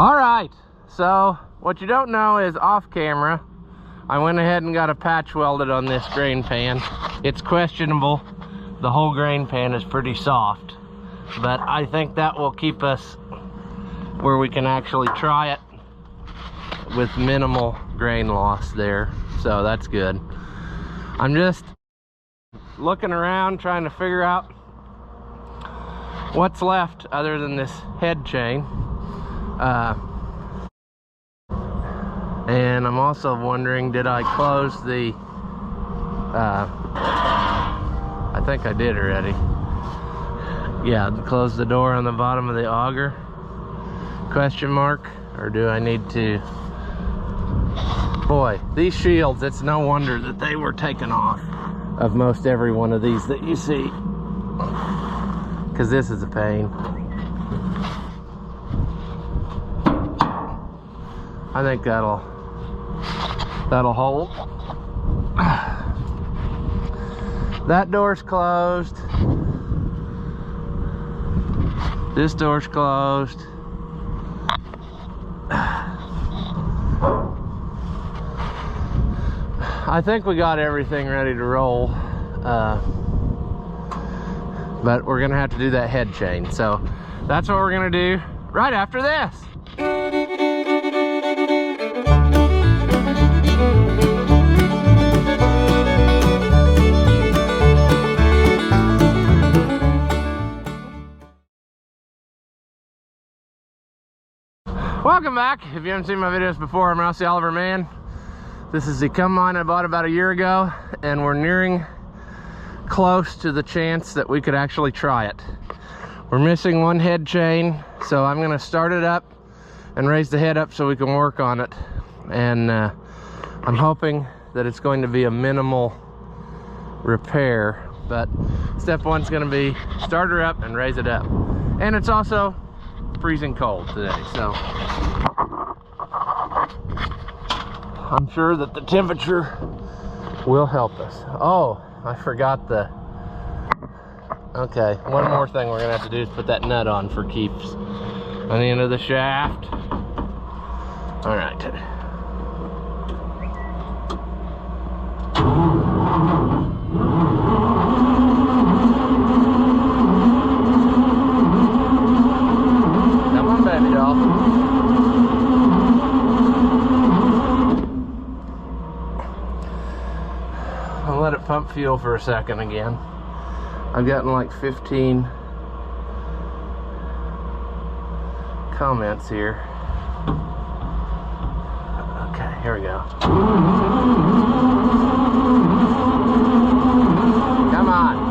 All right, so what you don't know is off camera, I went ahead and got a patch welded on this grain pan. It's questionable. The whole grain pan is pretty soft, but I think that will keep us where we can actually try it with minimal grain loss there. So that's good. I'm just looking around trying to figure out what's left other than this head chain. And I'm also wondering, did I close the I think I did already. Yeah, close the door on the bottom of the auger, question mark, or do I need to? Boy, these shields, it's no wonder that they were taken off of most every one of these that you see, because this is a pain. I think that'll hold. That door's closed. This door's closed. I think we got everything ready to roll, but we're gonna have to do that head chain. So that's what we're gonna do right after this. Welcome back. If you haven't seen my videos before, I'm Rossi Oliver Man. This is the combine I bought about a year ago, and we're nearing close to the chance that we could actually try it. We're missing one head chain, so I'm gonna start it up and raise the head up so we can work on it. And I'm hoping that it's going to be a minimal repair, but step one's gonna be start her up and raise it up. And it's also freezing cold today, so I'm sure that the temperature will help us. Oh, I forgot okay, one more thing we're gonna have to do is put that nut on for keeps on the end of the shaft. All right. Come on, baby doll. I'll let it pump fuel for a second again. I've gotten like 15 comments here. Okay, here we go. Come on.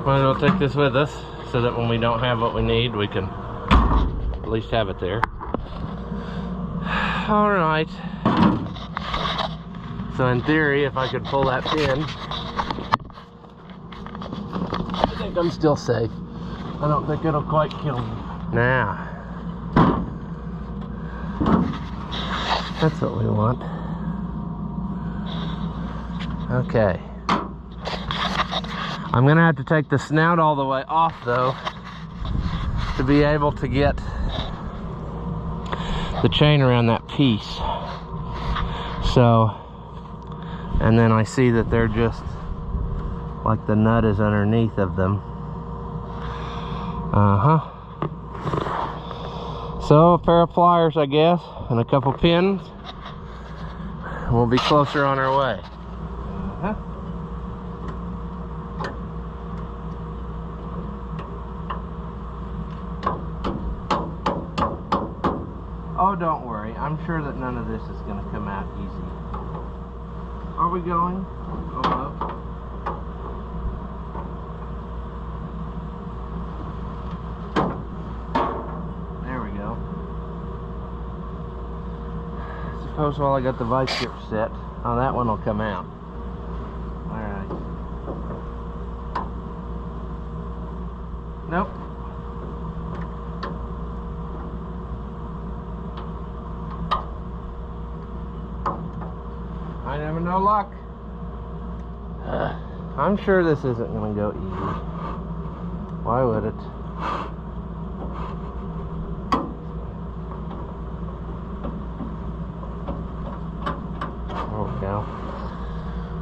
Might as well take this with us so that when we don't have what we need, we can at least have it there. All right. So in theory, if I could pull that pin, I think I'm still safe. I don't think it'll quite kill me. Now, that's what we want. Okay. I'm gonna have to take the snout all the way off though to be able to get the chain around that piece. So, and then I see that they're just like the nut is underneath of them. So a pair of pliers, I guess, and a couple pins. We'll be closer on our way. Oh, don't worry. I'm sure that none of this is going to come out easy. Are we going? Almost. There we go. Suppose while I got the vice grip set, oh, that one will come out. Alright. Nope. I never know luck. I'm sure this isn't going to go easy. Why would it? There we go.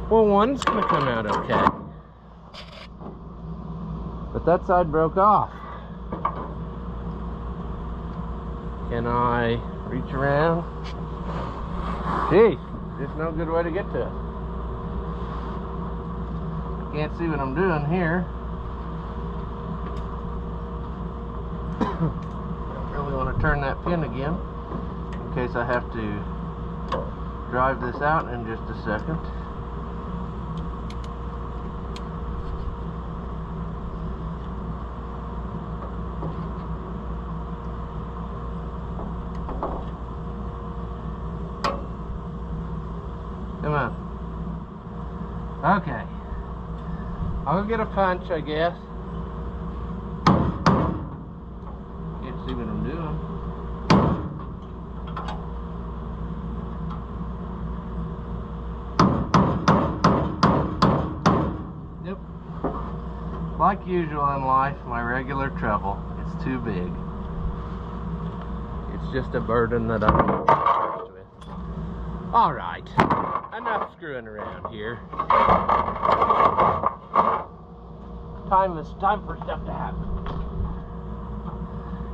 Well, one's going to come out okay. But that side broke off. Can I reach around? Gee. There's no good way to get to it. Can't see what I'm doing here. Don't really want to turn that pin again in case I have to drive this out in just a second. Come on. Okay. I'll go get a punch, I guess. Can't see what I'm doing. Yep. Like usual in life, my regular trouble. It's too big. It's just a burden that I'm not faced with. Alright. Enough screwing around here. Time for stuff to happen.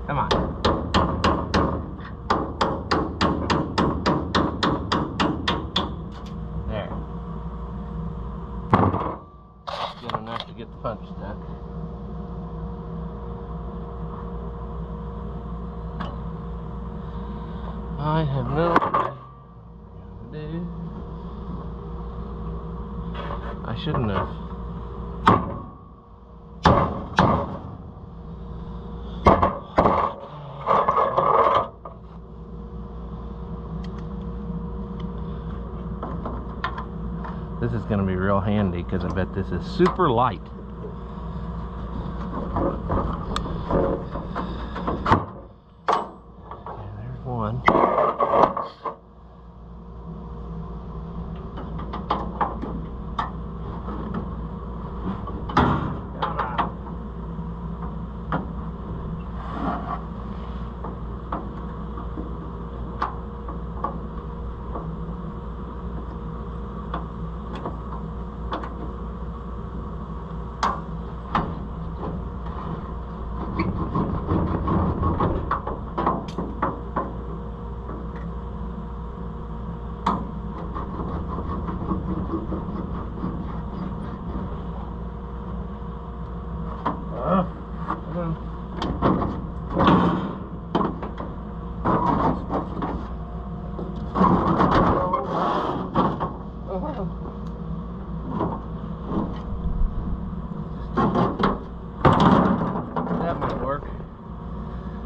Come on. There. That's good enough to get the punch stuck. I have no idea what to do. I shouldn't have. This is going to be real handy because I bet this is super light. Okay, there's one.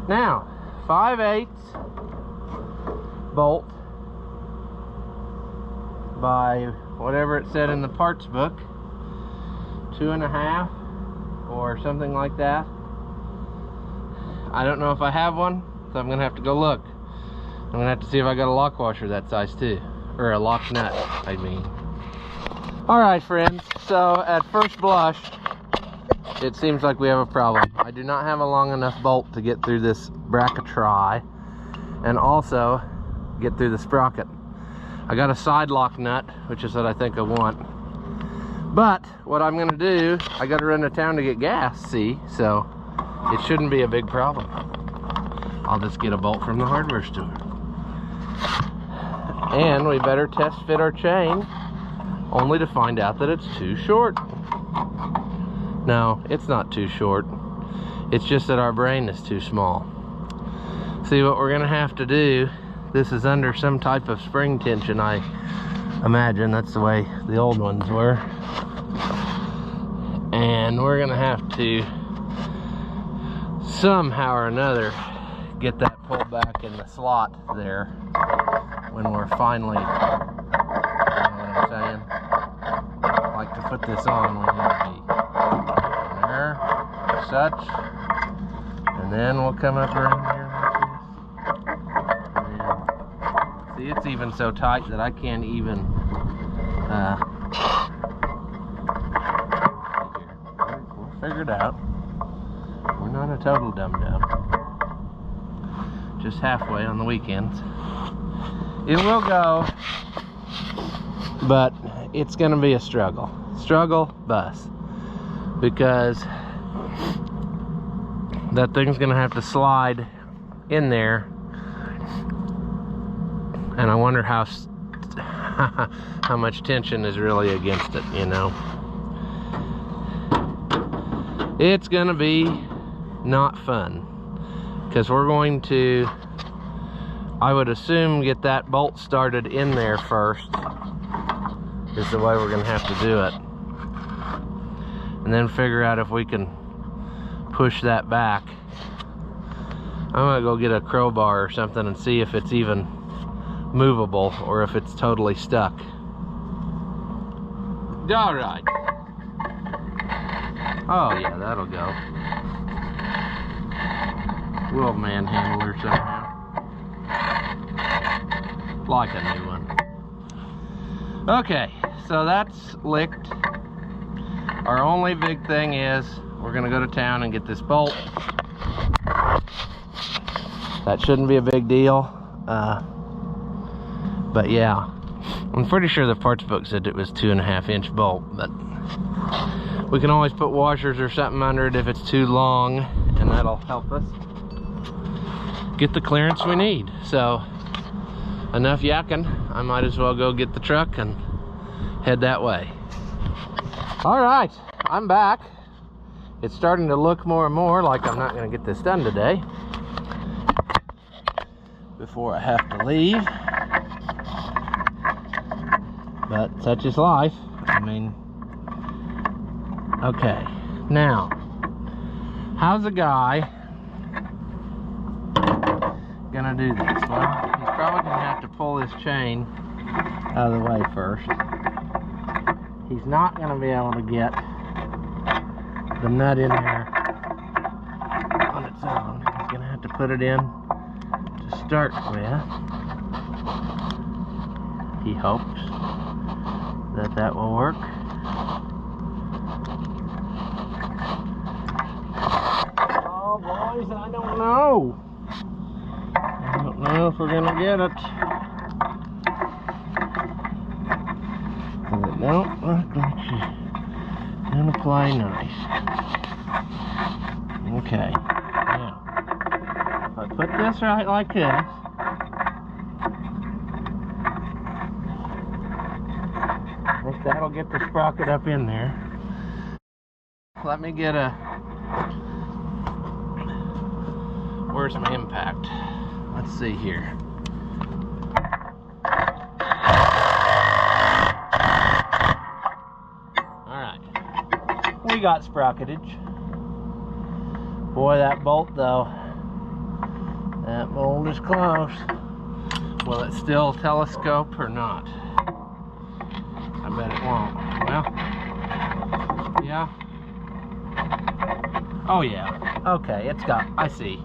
Now, 5/8 bolt by whatever it said in the parts book, 2.5 or something like that. I don't know if I have one, so I'm gonna have to go look. I'm gonna have to see if I got a lock washer that size too, or a lock nut, I mean. All right, friends, so at first blush, it seems like we have a problem. I do not have a long enough bolt to get through this bracketry and also get through the sprocket. I got a side lock nut, which is what I think I want. But what I'm gonna do, I gotta run to town to get gas, see? So it shouldn't be a big problem. I'll just get a bolt from the hardware store. And we better test fit our chain, only to find out that it's too short. No, it's not too short. It's just that our brain is too small. See, what we're gonna have to do, This is under some type of spring tension, I imagine. That's the way the old ones were. And we're gonna have to somehow or another get that pulled back in the slot there when we're finally, you know what I'm saying? Like to put this on, we need to be there, such, and then we'll come up around here like this. See, it's even so tight that I can't even we'll figure it out. We're not a total dum-dum. Just halfway on the weekends. It will go, but it's gonna be a struggle. Struggle bus. Because that thing's gonna have to slide in there. And I wonder how much tension is really against it, you know. It's gonna be not fun. Because we're going to, I would assume, get that bolt started in there first, is the way we're going to have to do it. And then figure out if we can push that back. I'm going to go get a crowbar or something and see if it's even movable or if it's totally stuck. All right. Oh yeah, that'll go. We'll manhandle her somehow. Like a new one. Okay, so that's licked. Our only big thing is we're gonna go to town and get this bolt. That shouldn't be a big deal. But yeah, I'm pretty sure the parts book said it was 2.5-inch bolt, but we can always put washers or something under it if it's too long, and that'll help us get the clearance we need. So enough yakking, I might as well go get the truck and head that way. All right, I'm back. It's starting to look more and more like I'm not going to get this done today before I have to leave, but such is life. I mean, okay, now how's a guy gonna do this? Well, he's probably gonna have to pull this chain out of the way first. He's not gonna be able to get the nut in there on its own. He's gonna have to put it in to start with. He hopes that that will work. Oh boys, I don't know. I don't know if we're gonna get it. Cause it don't look like she's gonna play nice. Okay, now if I put this right like this, I think that'll get the sprocket up in there. Let me get a, where's my impact? Let's see here. Alright. We got sprocketage. Boy, that bolt though. That bolt is close. Will it still telescope or not? I bet it won't. Well, yeah. Oh yeah. Okay, it's got, I see.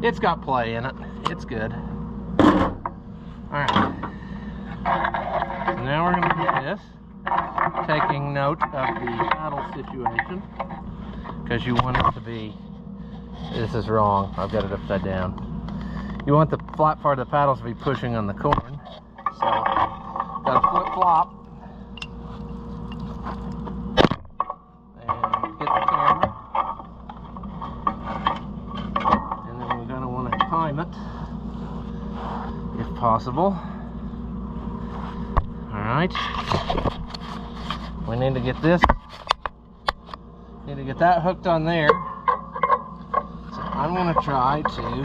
It's got play in it. It's good. Alright. So now we're going to get this. Taking note of the paddle situation. Because you want it to be, this is wrong. I've got it upside down. You want the flat part of the paddles to be pushing on the corn. So, got to flip-flop. And get the camera. And then we're going to want to time it, if possible. Alright. We need to get this, need to get that hooked on there. So I'm going to try to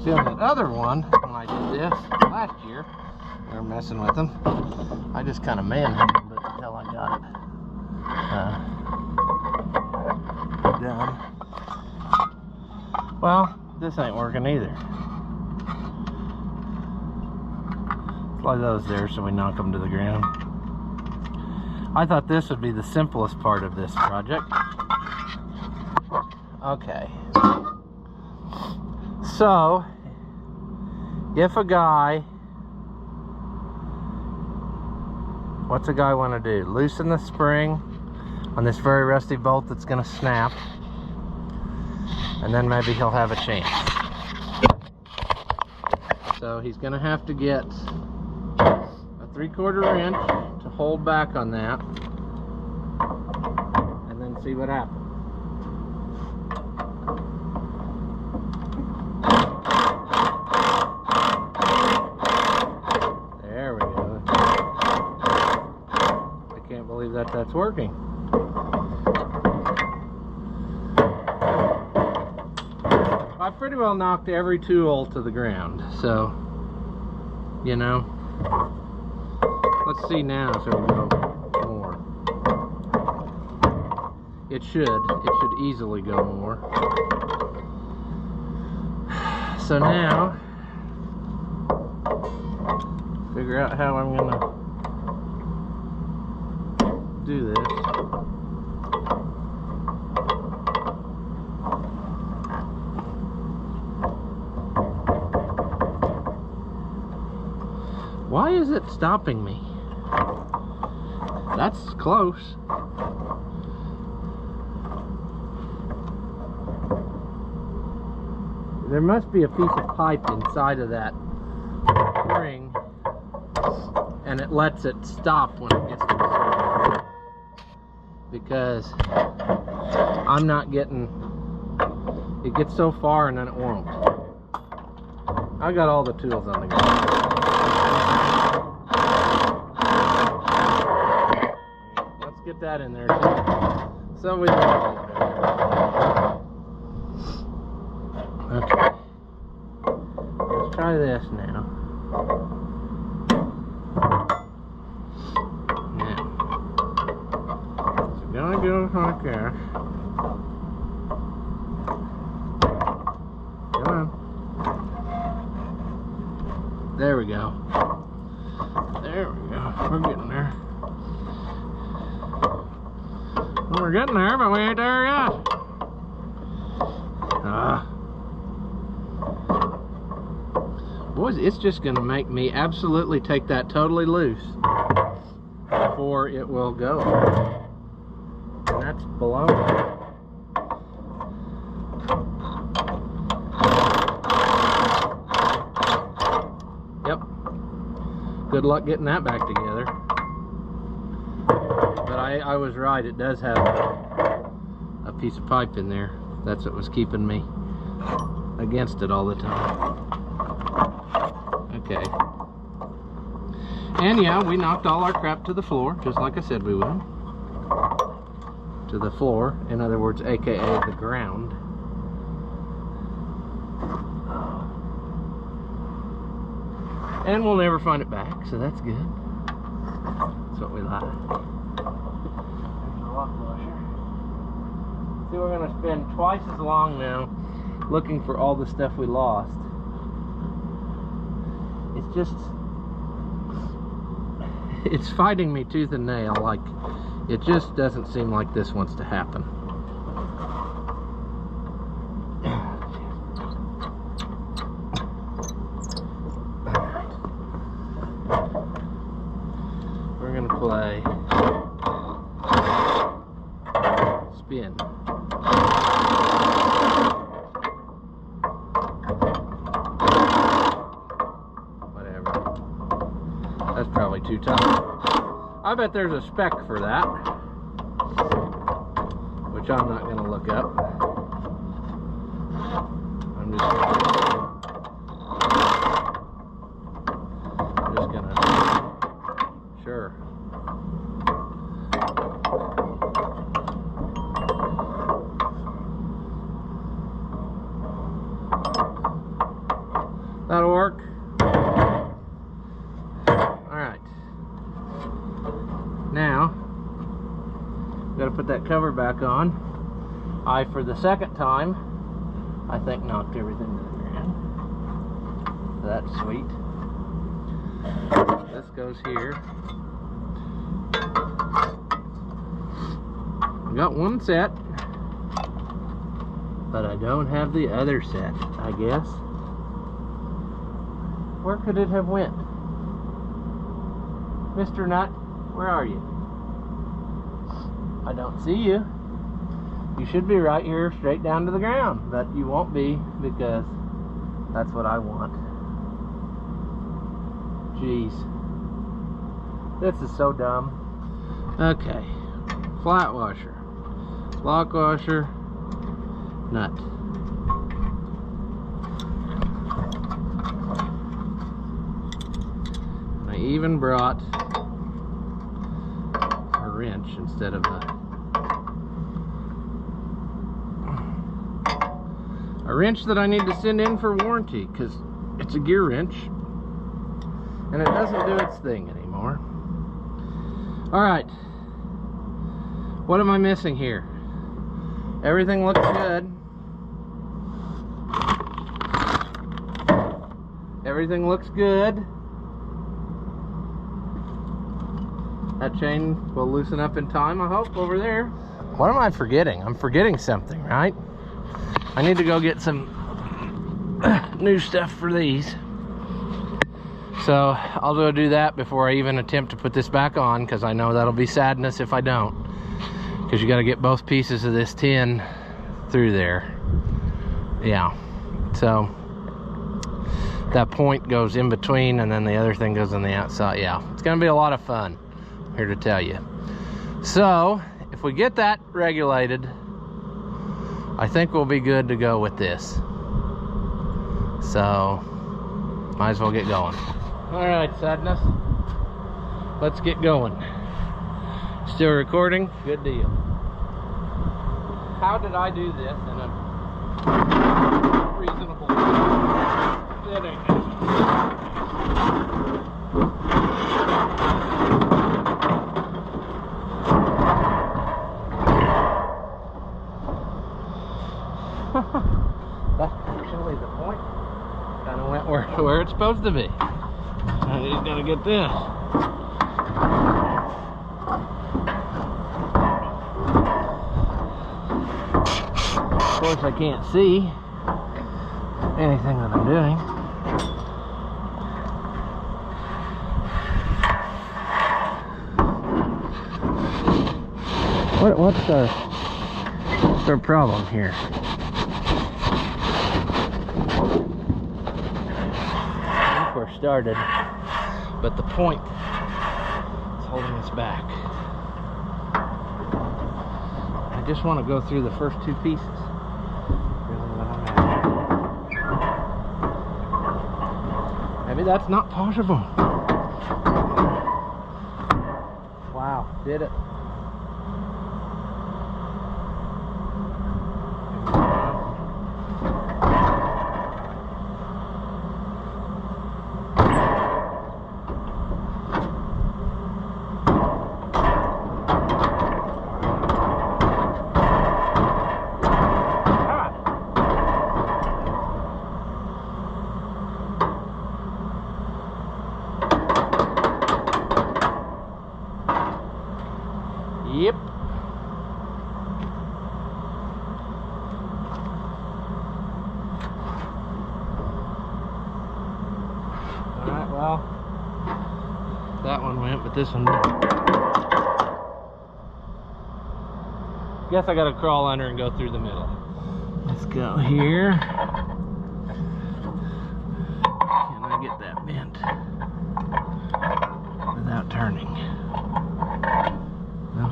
See, on that other one, when I did this last year, we were messing with them, I just kind of manhandled it until I got it done. Well, this ain't working either. Fly those there so we knock them to the ground. I thought this would be the simplest part of this project. Okay. So, if a guy, what's a guy want to do? Loosen the spring on this very rusty bolt that's going to snap, and then maybe he'll have a chance. So he's going to have to get a 3/4 inch to hold back on that, and then see what happens. There we go. I can't believe that that's working. I pretty well knocked every tool to the ground, so, you know, let's see now if it'll go more. It should easily go more. So now, figure out how I'm gonna do this. Why is it stopping me? That's close. There must be a piece of pipe inside of that spring, and it lets it stop when it gets to the surface. Because I'm not getting, it gets so far and then it won't. I got all the tools on the ground. Let's get that in there too. So we can. Okay. Let's try this now. Now. So gonna go like that. Come on. There we go. There we go. We're getting there. We're getting there, but we ain't there yet. Boys, it's just gonna make me absolutely take that totally loose before it will go. And that's baloney. Yep. Good luck getting that back together. But I was right, it does have a piece of pipe in there. That's what was keeping me against it all the time. Okay. And yeah, we knocked all our crap to the floor, just like I said we would. To the floor, in other words, aka the ground. And we'll never find it back, so that's good. That's what we like. There's the lock washer. See, we're going to spend twice as long now looking for all the stuff we lost. It's just, it's fighting me tooth and nail. Like, it just doesn't seem like this wants to happen. We're gonna play spin. That's probably too tough. I bet there's a spec for that, which I'm not going to look up. I'm just going to, sure. put that cover back on, I, for the second time, I think knocked everything to the ground. So that's sweet. This goes here. I got one set, but I don't have the other set, I guess. Where could it have went? Mr. Nut, where are you? I don't see you. You should be right here straight down to the ground, but you won't be because that's what I want. Jeez. This is so dumb. Okay. Flat washer. Lock washer. Nut. I even brought a wrench instead of a wrench that I need to send in for warranty because it's a gear wrench and it doesn't do its thing anymore. Alright, what am I missing here? Everything looks good. Everything looks good. That chain will loosen up in time, I hope, over there. What am I forgetting? I'm forgetting something, right? I need to go get some new stuff for these. So I'll go do that before I even attempt to put this back on, because I know that'll be sadness if I don't. Because you got to get both pieces of this tin through there. Yeah. So that point goes in between and then the other thing goes on the outside. Yeah, it's going to be a lot of fun. Here to tell you. So if we get that regulated, I think we'll be good to go with this. So might as well get going. All right, sadness, let's get going. Still recording? Good deal. How did I do this in a reasonable setting? That's actually the point. Kind of went where it's supposed to be. I just gotta get this. Of course, I can't see anything that I'm doing. What's our problem here? We're started, but the point is holding us back. I just want to go through the first two pieces. Really what I'm at. Maybe that's not possible. Wow, did it. Yep. Alright, well, that one went, but this one didn't. Guess I gotta crawl under and go through the middle. Let's go here. Can I get that bent without turning? No.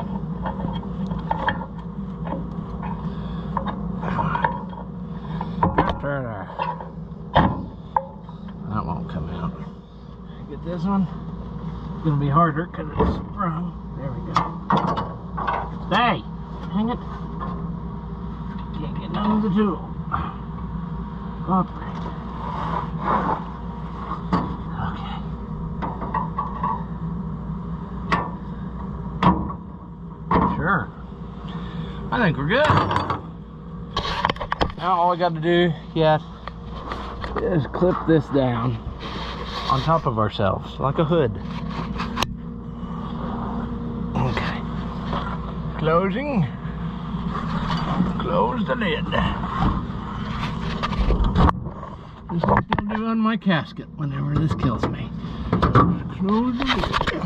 Turn her. That won't come out. Get this one. It's gonna be harder because it's sprung. There we go. Stay! Hang it. Can't get none of the tool. Cooperate. Okay. Sure. I think we're good. Now all we got to do yet is clip this down on top of ourselves like a hood. Okay. Closing. Close the lid. This will still do on my casket whenever this kills me. Close the lid.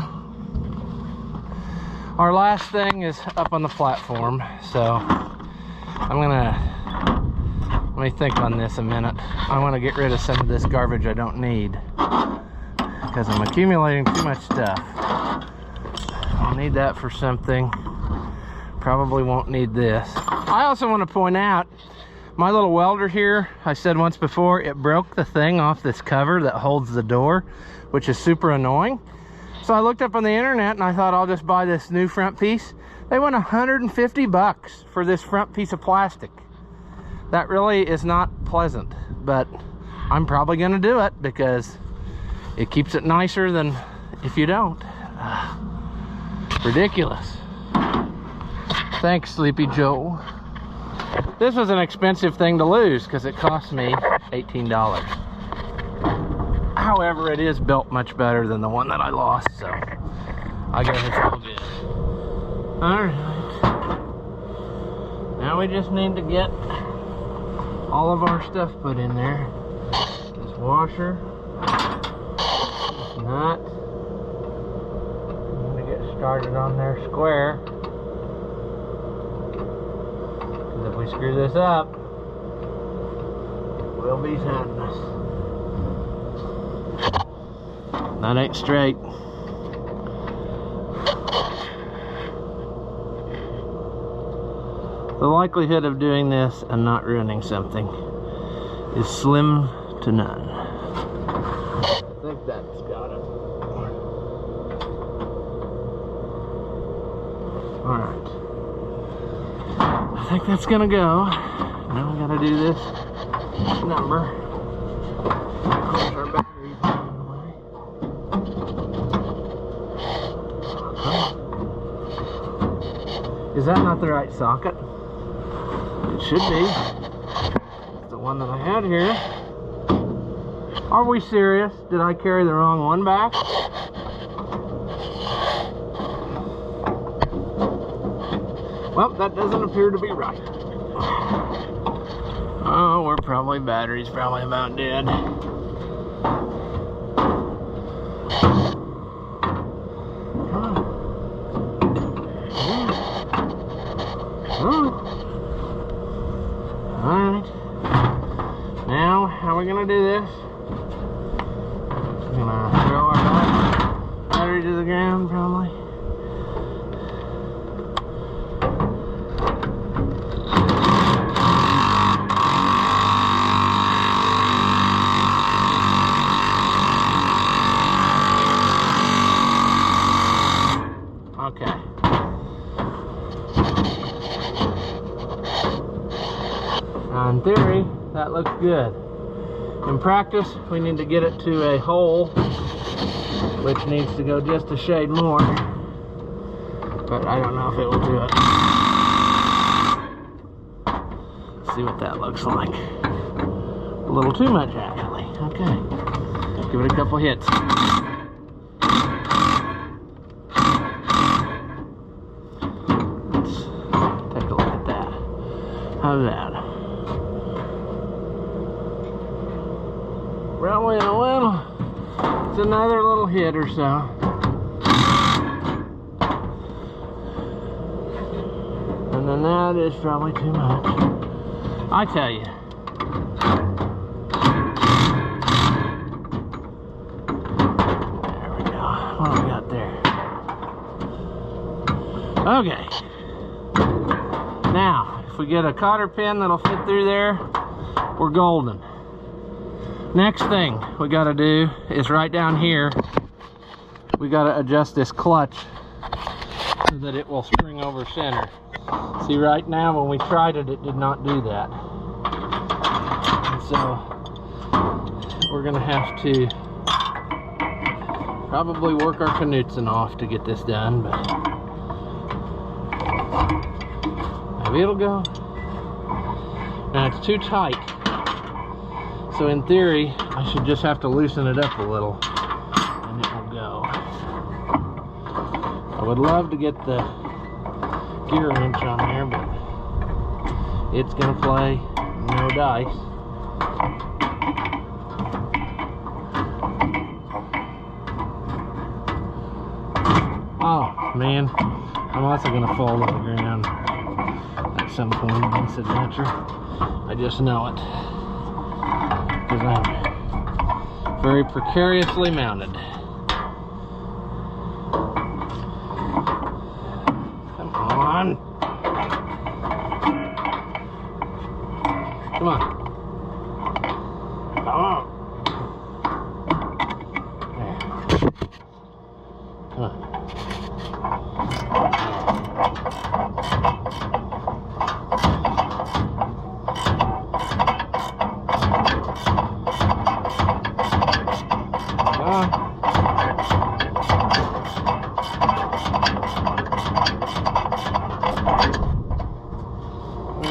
Our last thing is up on the platform, so I'm gonna, let me think on this a minute. I want to get rid of some of this garbage I don't need because I'm accumulating too much stuff. I'll need that for something. Probably won't need this. I also want to point out my little welder here, I said once before, it broke the thing off this cover that holds the door, which is super annoying. So I looked up on the internet and I thought I'll just buy this new front piece. They went 150 bucks for this front piece of plastic. That really is not pleasant, but I'm probably gonna do it because it keeps it nicer than if you don't. Ridiculous. Thanks, Sleepy Joe. This was an expensive thing to lose because it cost me $18. However, it is built much better than the one that I lost, so I guess it's all good. Alright. Now we just need to get all of our stuff put in there. This washer, this nut. I'm going to get started on their square. Because if we screw this up, we'll be sadness. That ain't straight. The likelihood of doing this and not ruining something is slim to none. I think that's got it. Alright. I think that's gonna go. Now we gotta do this number. Of course, our battery's in the way. Is that not the right socket? It should be. It's the one that I had here. Are we serious? Did I carry the wrong one back? Well, that doesn't appear to be right. Oh, battery's probably about dead. Alright. Now, how are we gonna do this? We're gonna throw our battery to the ground, probably. Okay. Now in theory, that looks good. In practice, we need to get it to a hole, which needs to go just a shade more. But I don't know if it will do it. Let's see what that looks like. A little too much, actually. Okay. Give it a couple hits. How's that? Probably a little. It's another little hit or so. And then that is probably too much. I tell you. There we go. What do we got there? Okay. Now, if we get a cotter pin that'll fit through there, we're golden. Next thing we got to do is right down here, we got to adjust this clutch so that it will spring over center. See, right now when we tried it, it did not do that. And so we're going to have to probably work our knudsen off to get this done, but Maybe it'll go. Now it's too tight. So in theory, I should just have to loosen it up a little and it will go. I would love to get the gear wrench on there, but it's gonna play no dice. Oh man, I'm also gonna fall to the ground at some point in this adventure. I just know it, because I'm very precariously mounted. Come on. Come on. Come on. There. Come on.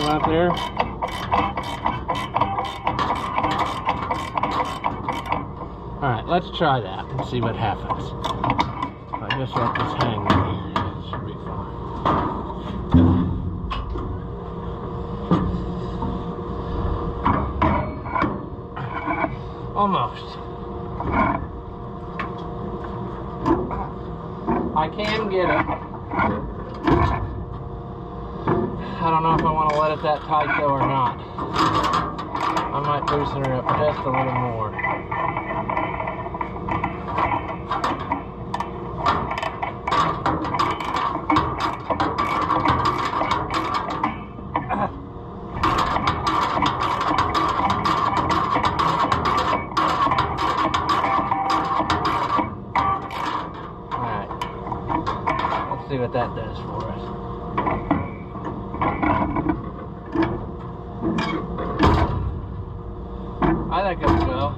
Out there. Alright, let's try that and see what happens. If I just let this hang here, it should be fine. Almost. I can get it. I don't know if I want to let it that tight though or not. I might loosen her up just a little more. Alright. Let's see what that does for us. I think it'll go.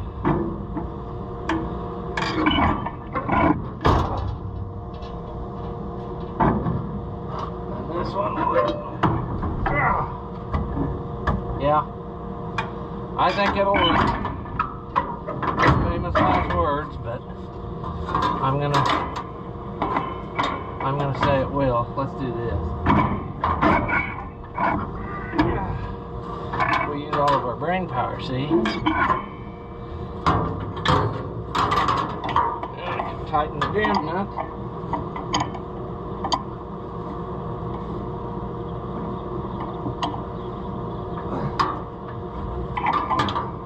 And this one will. Yeah. I think it'll work. Famous last words, but I'm gonna say it will. Let's do this. We use all of our brain power, see? Tighten the jam nut.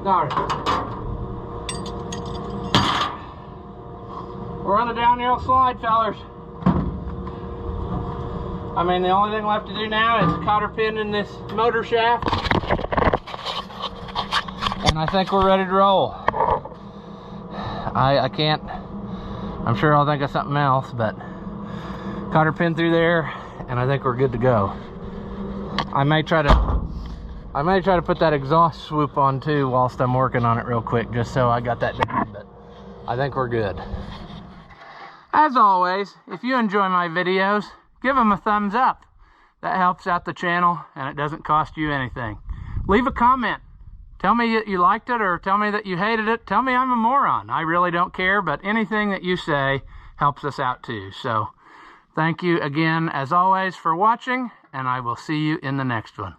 Darn it. We're on a downhill slide, fellers. I mean, the only thing left to do now is cotter pin in this motor shaft. And I think we're ready to roll. I can't, I'm sure I'll think of something else, but cotter pin through there, and I think we're good to go. I may try to put that exhaust swoop on too whilst I'm working on it real quick, just so I got that down, but I think we're good. As always, if you enjoy my videos, give them a thumbs up. That helps out the channel and it doesn't cost you anything. Leave a comment. Tell me that you liked it or tell me that you hated it. Tell me I'm a moron. I really don't care, but anything that you say helps us out too. So thank you again, as always, for watching, and I will see you in the next one.